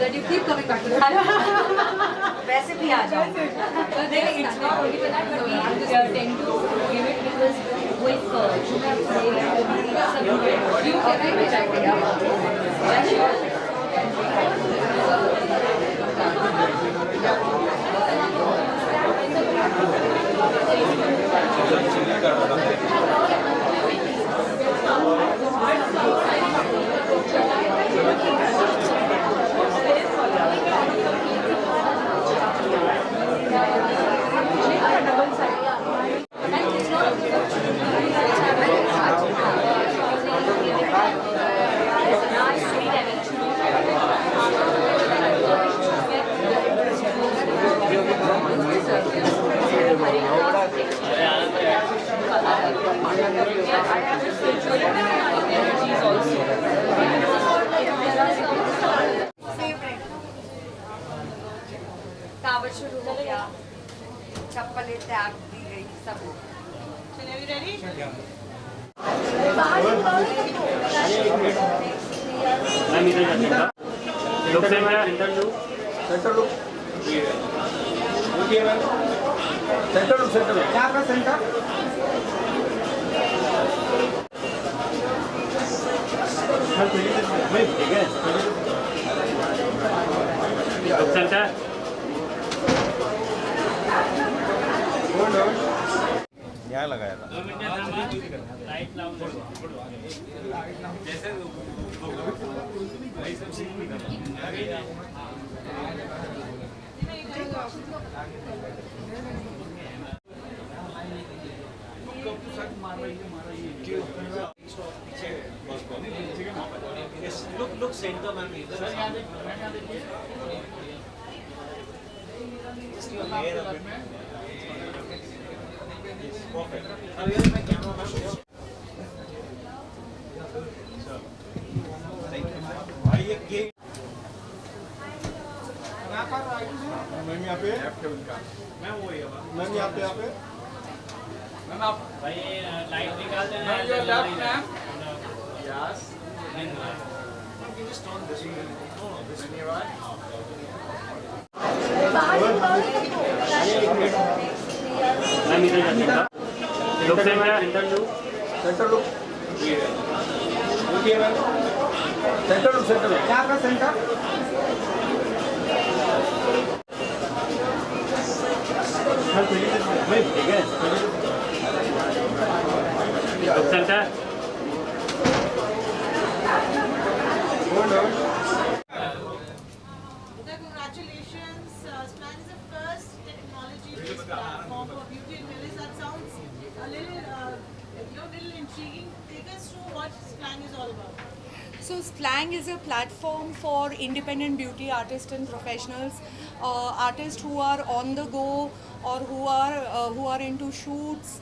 that you keep coming back to that. वैसे भी आ जाओ. It's not only for that, but we tend to give it because with you have to say you कावड़ शुरू हो गया, चप्पलें त्याग दी गई, सब. Are you ready? यहाँ लगाया था. Look center man. Just your hair a bit. Perfect. Now here is my camera. Thank you. आइए केक. मैम यहाँ पे. मैं वो ही है. मैम यहाँ पे. मैम आप भाई लाइट निकाल देना. Ma'am your left ma'am. Yes. You just turn this way. No, this way, right? Ma'am इधर जाइएगा. लोग से मेरा interview. Centre look. Okay ma'am. Centre look. यहाँ का सेंटर. लोग centre. Congratulations. Splang is the first technology-based platform for beauty and wellness. That sounds a little intriguing. Take us through what Splang is all about. So Splang is a platform for independent beauty artists and professionals, artists who are on the go or who are into shoots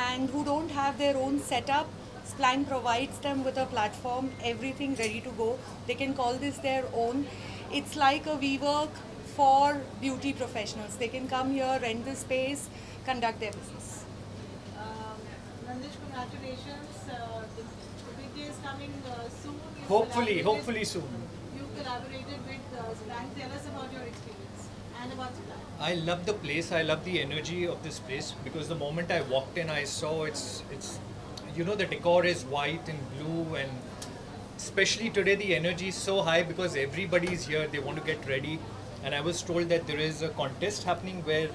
and who don't have their own setup. Splang provides them with a platform, everything ready to go. They can call this their own. It's like a WeWork for beauty professionals. They can come here, rent the space, conduct their business. Nandish, congratulations. The big day is coming soon. Hopefully soon. You collaborated with Splang. Tell us about your experience and about Splang. I love the place. I love the energy of this place because the moment I walked in, I saw it's you know, the decor is white and blue, and especially today the energy is so high because everybody is here. They want to get ready, and I was told that there is a contest happening where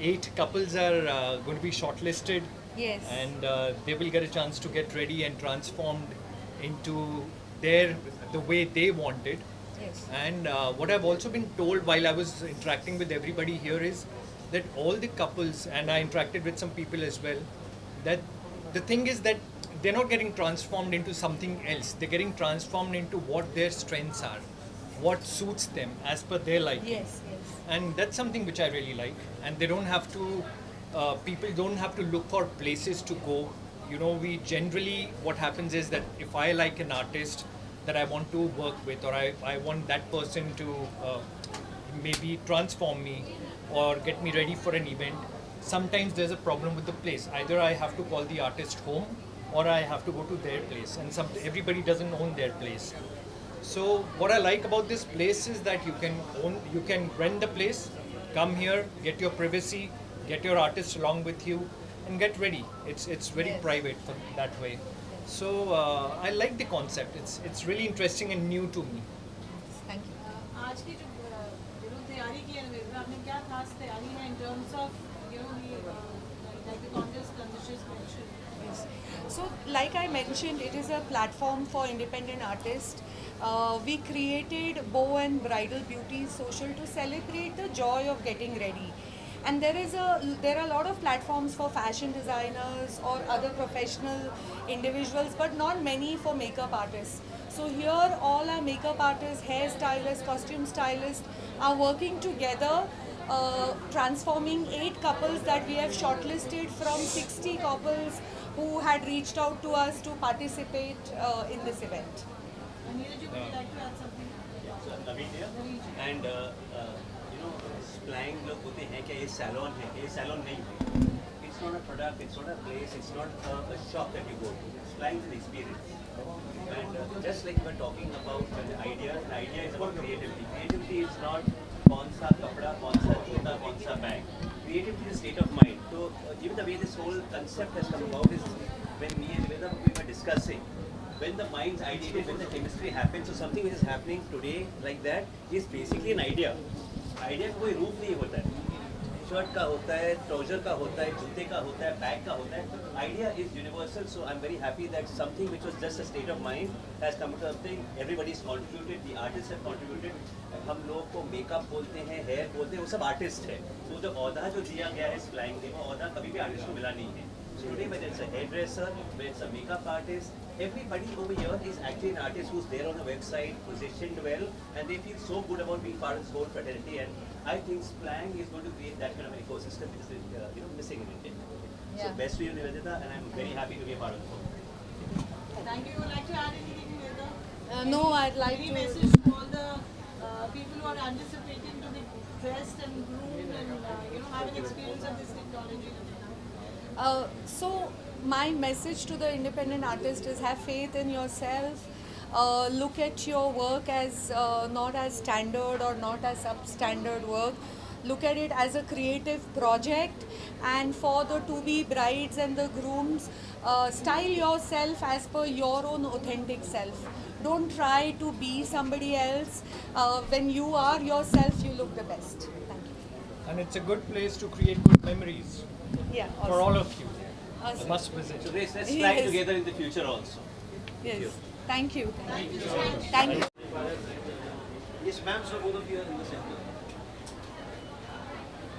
8 couples are going to be shortlisted. Yes. And they will get a chance to get ready and transformed into the way they want it. Yes. And what I've also been told while I was interacting with everybody here is that all the couples, and I interacted with some people as well, that the thing is that they're not getting transformed into something else. They're getting transformed into what their strengths are, what suits them as per their liking. Yes, yes. And that's something which I really like. And they don't have to, people don't have to look for places to go. You know, we generally, what happens is that if I like an artist that I want to work with, or I want that person to maybe transform me or get me ready for an event, sometimes there's a problem with the place. Either I have to call the artist home or I have to go to their place, and everybody doesn't own their place. So what I like about this place is that you can rent the place, come here, get your privacy, get your artist along with you, and get ready. It's very private for that way. So I like the concept. It's really interesting and new to me. Thank you. आज की जो तैयारी की है निर्भया, आपने क्या खास तैयारी है in terms of like the contest Anusha's mentioned? So, like I mentioned, it is a platform for independent artists. We created Bow and Bridal Beauty Social to celebrate the joy of getting ready. And there are a lot of platforms for fashion designers or other professional individuals, but not many for makeup artists. So here all our makeup artists, hair stylists, costume stylists are working together, transforming 8 couples that we have shortlisted from 60 couples who had reached out to us to participate in this event. Neeraj, would you like to add something? Naveen here. And Splang लोग होते हैं क्या ये salon है? ये salon नहीं है. It's not a product, it's not a place, it's not a shop that you go to. Splang is an experience. And just like we were talking about the idea is about creativity. Creativity is not कौन सा कपड़ा, कौन सा जूता, कौन सा bag. Creativity is a state of mind. So even the way this whole concept has come about is when me and Nivedha we were discussing. When the mind's ideated, when the chemistry happens, so something which is happening today like that is basically an idea. Idea का कोई रूप नहीं होता है. Shirt का होता है, trouser का होता है, जूते का होता है, बैग का होता है. Idea is universal, so I'm very happy that something which was just a state of mind has come to something. Everybody's contributed, the artists have contributed. हम लोग को मेकअप बोलते हैं, हेयर बोलते हैं, वो सब आर्टिस्ट है. तो जो औहदा जो दिया गया है Splang ने, वो औहदा कभी भी आर्टिस्ट को मिला नहीं है. So today, whether it's a hairdresser, whether it's a makeup artist, everybody over here is actually an artist who's there on the website, positioned well, and they feel so good about being part of this whole fraternity. And I think Splang is going to create that kind of an ecosystem which is missing in India. So best to you, Nivedita, and I'm very happy to be a part of the whole. Thank you. Would you like to add anything, Nivedha? No, I'd like Any to. message to all the people who are anticipating to be dressed and groomed and have an experience of this technology? So my message to the independent artist is have faith in yourself. Look at your work as not as standard or not as substandard work. Look at it as a creative project, and for the to-be brides and the grooms, style yourself as per your own authentic self. Don't try to be somebody else. When you are yourself, you look the best. Thank you. And it's a good place to create good memories for all of you. Awesome. Must visit. So let's fly together in the future also. Yes. Thank you. Thank you. Thank you. Yes, ma'am. So both of you are in the center.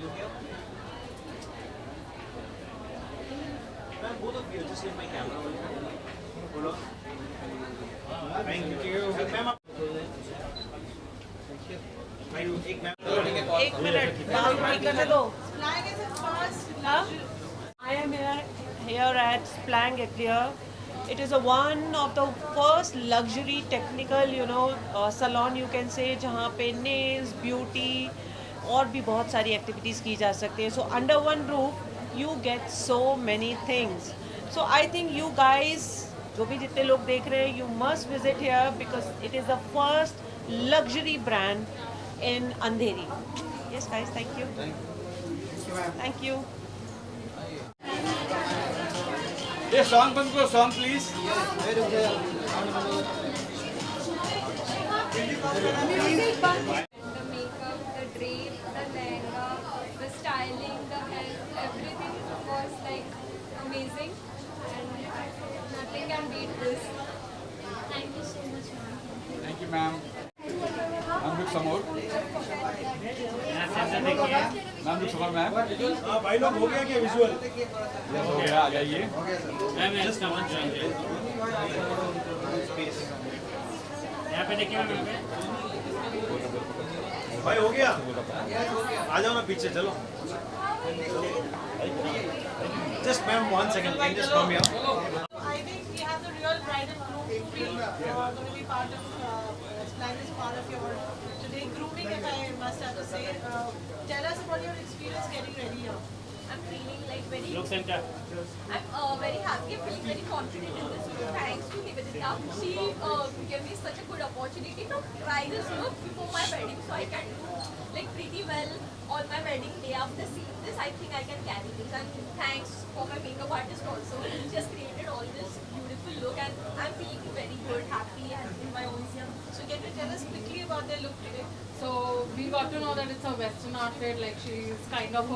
You here? Ma'am, both of you just in my camera. Hold on. Thank you. Ma'am. एक minute बात करने दो. Splang is the first. I am here at Splang Eclair. It is one of the first luxury technical salon you can say जहाँ पे nails, beauty और भी बहुत सारी activities की जा सकती हैं. So under one roof you get so many things. So I think you guys जो भी जितने लोग देख रहे हैं, you must visit here because it is the first luxury brand in Andheri. Yes guys, thank you. Thank you. ये song बंद करो, song please. The makeup, the drape, the lehenga, the styling, the hair, everything was like amazing, and nothing can beat this. Thank you so much, ma'am. Thank you, ma'am. Ma'am look समोर. Ma'am look समोर ma'am. भाई लोग हो गया क्या visual? हो गया, आ जाइए. यहाँ पे देखिए भाई हो गया. आ जाओ ना पीछे चलो. Just ma'am, 1 second. Can you just come here? I think we have the real bride and groom going to be part of Splang is part of your today grooming, if I must have to say. Tell us about your experience getting ready here. I'm feeling like very. Look center. I'm very happy. I'm feeling very confident in this. Thanks to Nivedita. She gave me such a good opportunity this look before my wedding, so I can do like pretty well on my wedding day. After seeing this, I think I can carry this. And thanks for my makeup artist also. She just created all this beautiful look, and I'm feeling very good, happy, and in my own skin. So can you tell us quickly about their look today? So we got to know that it's a Western outfit, like she's kind of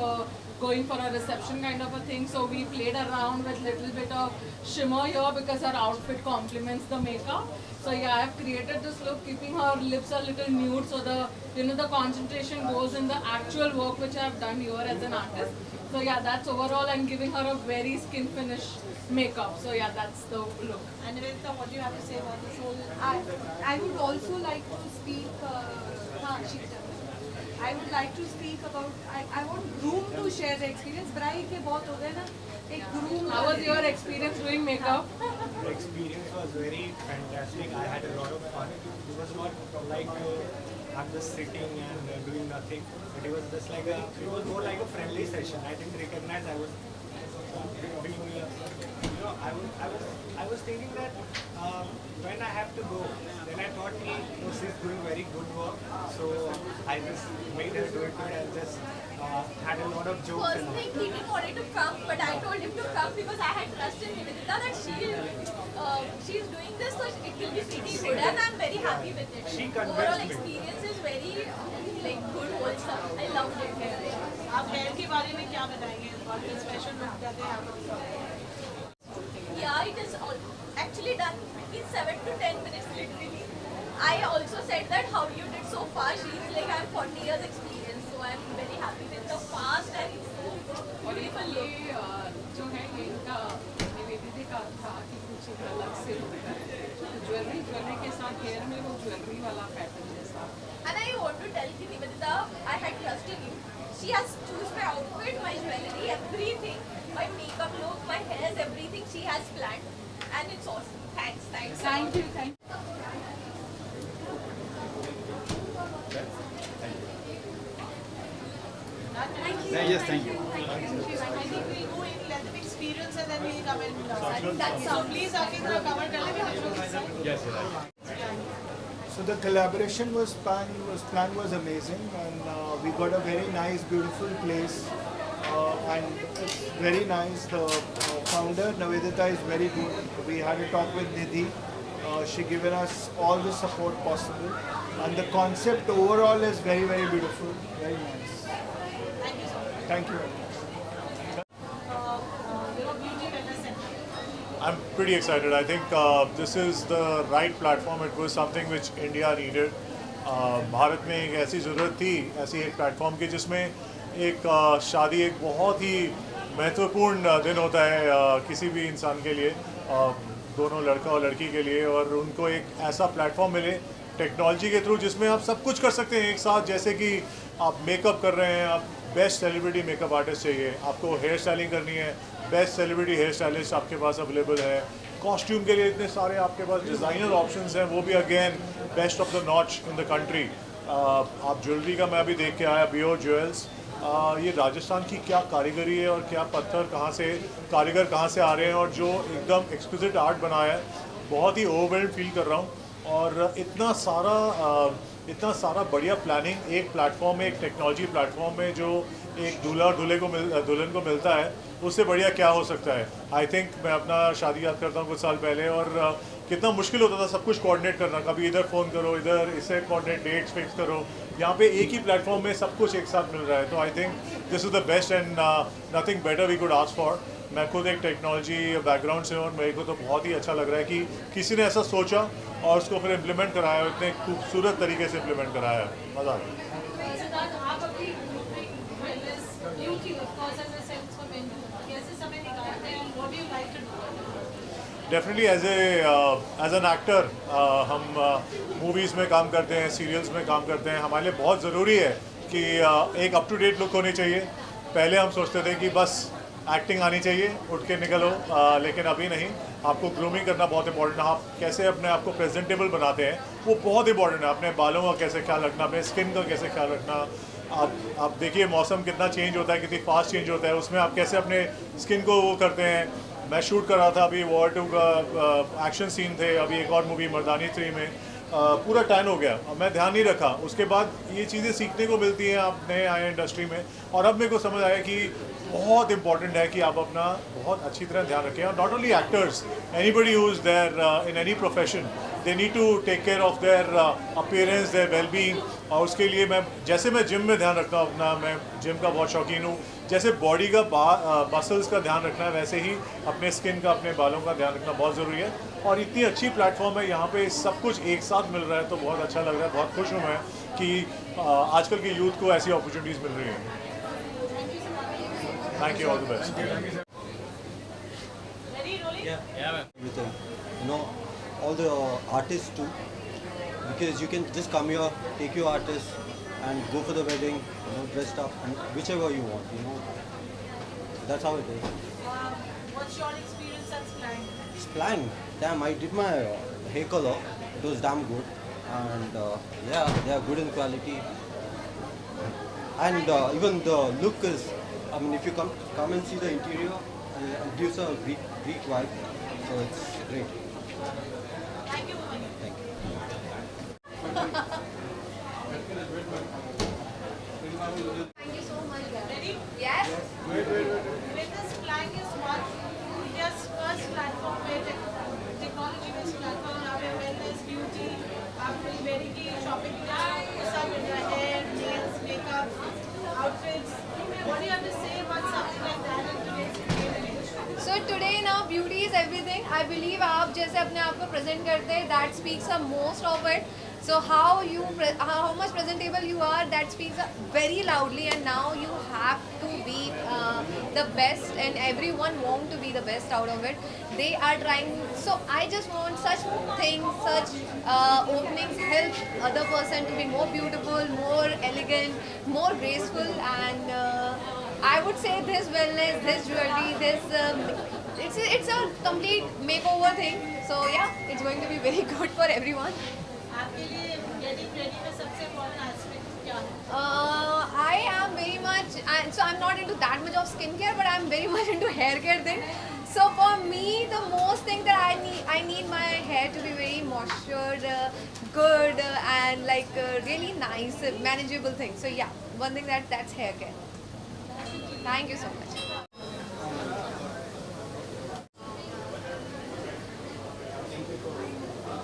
going for a reception kind of a thing. So we played around with little bit of shimmer here because her outfit complements the makeup. So yeah, I have created this look, keeping her lips a little nude, so the the concentration goes in the actual work which I have done here as an artist. So yeah, that's overall, and giving her a very skin finish makeup. So yeah, that's the look. And Nivedita, what do you have to say about this whole? I would also like to speak. I would like to speak about. I want groom to share the experience. Bride के बहुत हो गए ना. एक groom. How was your experience doing makeup? The experience was very fantastic. I had a lot of fun. It was not like I'm just sitting and doing nothing. But it was just like it was more like a friendly session. I didn't recognize I was being. I was thinking that when I have to go, then I thought she's doing very good work. So I just made her do it and just had a lot of jokes. First thing, he didn't want to come, but I told him to come because I had trust in Nivedita that she's doing this, so it will be pretty good, and I'm very happy with it. She convinced Overall me. experience is very like good, wholesome. I loved it. आप hair के बारे में क्या बताएंगे? What is special look that they have? Yeah, it is actually done in 7 to 10 minutes literally. I also said that how you did so fast. She's like, I have 40 years experience, so I'm very happy with the fast and so beautiful look. जो है ये इनका निवेदिता का था कि कुछ अलग से ज्वेलरी के साथ हेयर में वो ज्वेलरी वाला पैटर्न जैसा. And I want to tell you, Nivedita, I had trust in you. She has chosen my outfit, my jewelry, everything, my makeup look, my hairs, everything she has planned, and it's awesome. Thanks. Thank you. Thank you. Yes, thank you. I think we'll go in, let them experience, and then we'll come and so please आके थोड़ा cover कर ले visuals. Yes, So the collaboration plan was amazing, and we got a very nice, beautiful place, and it's very nice. The founder Nivedita is very good. We had a talk with Nidhi. She given us all the support possible, and the concept overall is very, very beautiful, very nice. Thank you so much. Thank you very much. Beauty Wellness Center. I'm pretty excited. I think this is the right platform. It was something which India needed. Bharat में एक ऐसी ज़रूरत थी, ऐसी एक platform की जिसमें एक शादी एक बहुत ही महत्वपूर्ण दिन होता है किसी भी इंसान के लिए, दोनों लड़का और लड़की के लिए, और उनको एक ऐसा प्लेटफॉर्म मिले टेक्नोलॉजी के थ्रू जिसमें आप सब कुछ कर सकते हैं एक साथ. जैसे कि आप मेकअप कर रहे हैं, आप बेस्ट सेलिब्रिटी मेकअप आर्टिस्ट चाहिए, आपको हेयर स्टाइलिंग करनी है, बेस्ट सेलिब्रिटी हेयर स्टाइलिस्ट आपके पास अवेलेबल है, कॉस्ट्यूम के लिए इतने सारे आपके पास डिज़ाइनर ऑप्शंस हैं, वो भी again best of the notch in the country. आप ज्वेलरी का मैं अभी देख के आया, बियो ज्वेल्स, ये राजस्थान की क्या कारीगरी है और क्या पत्थर कहाँ से, कारीगर कहाँ से आ रहे हैं, और जो एकदम एक्सक्लूसिव आर्ट बनाया है, बहुत ही ओवरवेल्ड फील कर रहा हूँ. और इतना सारा बढ़िया प्लानिंग एक प्लेटफॉर्म में, एक टेक्नोलॉजी प्लेटफॉर्म में जो एक दूल्हा और दुल्हन को मिलता है, उससे बढ़िया क्या हो सकता है. आई थिंक मैं अपना शादी याद करता हूँ कुछ साल पहले, और कितना मुश्किल होता था सब कुछ कोऑर्डिनेट करना, कभी इधर फ़ोन करो, इधर इसे कोऑर्डिनेट डेट्स फिक्स करो. यहाँ पे एक ही प्लेटफॉर्म में सब कुछ एक साथ मिल रहा है. तो I think this is the best and nothing better we could ask for. मैं खुद एक टेक्नोलॉजी बैकग्राउंड से हूँ, और मेरे को तो बहुत ही अच्छा लग रहा है कि किसी ने ऐसा सोचा और उसको फिर इम्प्लीमेंट कराया, इतने खूबसूरत तरीके से इम्प्लीमेंट कराया. मज़ा आ गया. डेफिनेटली एज एन एक्टर हम मूवीज़ में काम करते हैं, सीरियल्स में काम करते हैं. हमारे लिए बहुत ज़रूरी है कि एक अप टू डेट लुक होनी चाहिए. पहले हम सोचते थे कि बस एक्टिंग आनी चाहिए, उठ के निकलो, लेकिन अभी नहीं. आपको ग्रूमिंग करना बहुत इंपॉर्टेंट है. आप कैसे अपने आप को प्रेजेंटेबल बनाते हैं वो बहुत इंपॉर्टेंट है. अपने बालों का कैसे ख्याल रखना, अपने स्किन का कैसे ख्याल रखना. आप देखिए मौसम कितना चेंज होता है, कितनी फास्ट चेंज होता है, उसमें आप कैसे अपने स्किन को वो करते हैं. मैं शूट कर रहा था अभी वॉर 2 का एक्शन सीन थे, अभी एक और मूवी मर्दानी 3 में, पूरा टैन हो गया, अब मैं ध्यान नहीं रखा। उसके बाद ये चीज़ें सीखने को मिलती हैं, आप नए आए इंडस्ट्री में, और अब मेरे को समझ आया कि बहुत इंपॉर्टेंट है कि आप अपना बहुत अच्छी तरह ध्यान रखें। और not only actors, anybody who is there in any profession, they need to take care of their appearance, their wellbeing. और उसके लिए जैसे मैं जिम में ध्यान रखता हूँ अपना, मैं जिम का बहुत शौकीन हूँ, जैसे बॉडी का मसल्स का ध्यान रखना है, वैसे ही अपने स्किन का, अपने बालों का ध्यान रखना बहुत ज़रूरी है। और इतनी अच्छी प्लेटफॉर्म है, यहाँ पे सब कुछ एक साथ मिल रहा है, तो बहुत अच्छा लग रहा है। बहुत खुश हूँ मैं कि आजकल के यूथ को ऐसी अपॉर्चुनिटीज़ मिल रही हैं। Thank you, all the best. All the artists too, because you can just come here, take your artist and go for the wedding, dressed up and whichever you want, that's how it is. What's your experience at Splang? Splang, damn, I did my hair color, it was damn good, and yeah, they are good in quality, and even the look is, I mean, if you come and see the interior, it gives a Greek vibe, so it's great. Thank you. Thank you. Thank you so much. Ready? Yes. Witness Splang is one India's first platform where technology-based platform, आपने wellness, beauty, आपने wedding की shopping किया, सब मिल रहा है, hair, nails, makeup, outfits. What do you have to say about something like that in today's day? So today now beauty is everything. I believe आप जैसे अपने आप को present करते हैं, that speaks the most of it. So how much presentable you are, that speaks very loudly, and now you have to be the best, and everyone want to be the best out of it. They are trying. So I just want such things, such openings help other person to be more beautiful, more elegant, more graceful, and I would say this wellness, this jewelry, this it's a complete makeover thing. So yeah, it's going to be very good for everyone. आपके लिए getting ready में सबसे important aspect क्या है? I am very much, so I'm not into that much of skincare, but I'm very much into hair care thing. So for me, the most thing that I need my hair to be very moistured, good, and like really nice, manageable thing. So yeah, one thing that's hair care. Thank you so much.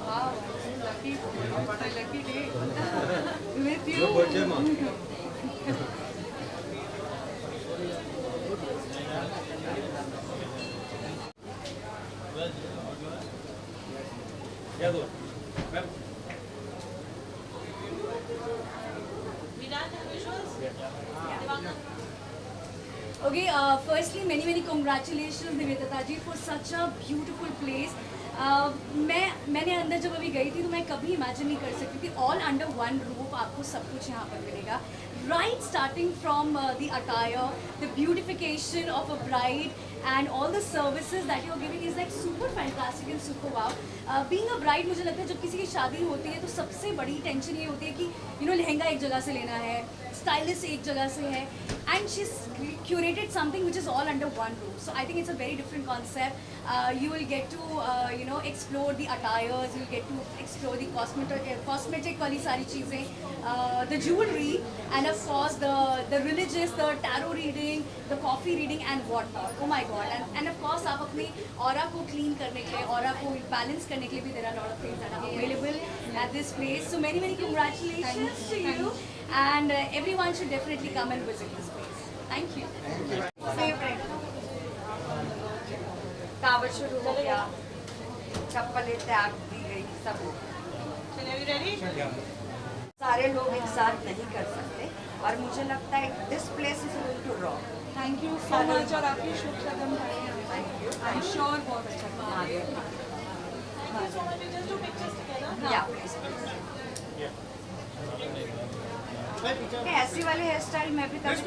Wow, lucky day with you. Your birthday, ma. Okay, firstly, many congratulations Nivedita ji for such a beautiful place. मैंने अंदर जब अभी गई थी तो मैं कभी imagine नहीं कर सकती थी ऑल अंडर वन रूफ आपको सब कुछ यहाँ पर मिलेगा. Right, starting from the attire, the beautification of a bride, and all the services that you're giving is like super fantastic and super wow. Being a bride, मुझे लगता है जब किसी की शादी होती है तो सबसे बड़ी टेंशन ये होती है कि लहंगा एक जगह से लेना है, स्टाइलिस्ट एक जगह से है, and she's curated something which is all under one roof. So I think it's a very different concept. You will get to explore the attires, you'll get to explore the cosmetic वाली सारी चीज़ें, the jewelry, and of course the religious, the tarot reading, the coffee reading, and whatnot. Oh my God! And of course आप अपनी aura को clean करने के लिए, aura को balance करने के लिए भी there are a lot of things that are available at this place. So many congratulations to you, and everyone should definitely come and visit this place. Thank you. Favourite कावड़ शुरू हो गया, चप्पलें त्याग दी गई, सब हो गया. सारे लोग एक साथ नहीं कर सकते और मुझे लगता है this place is going to rock. Thank you so much और आपकी शुभ कदम है. आई एम श्योर बहुत अच्छा ऐसी वाले हेयर स्टाइल मैं भी कभी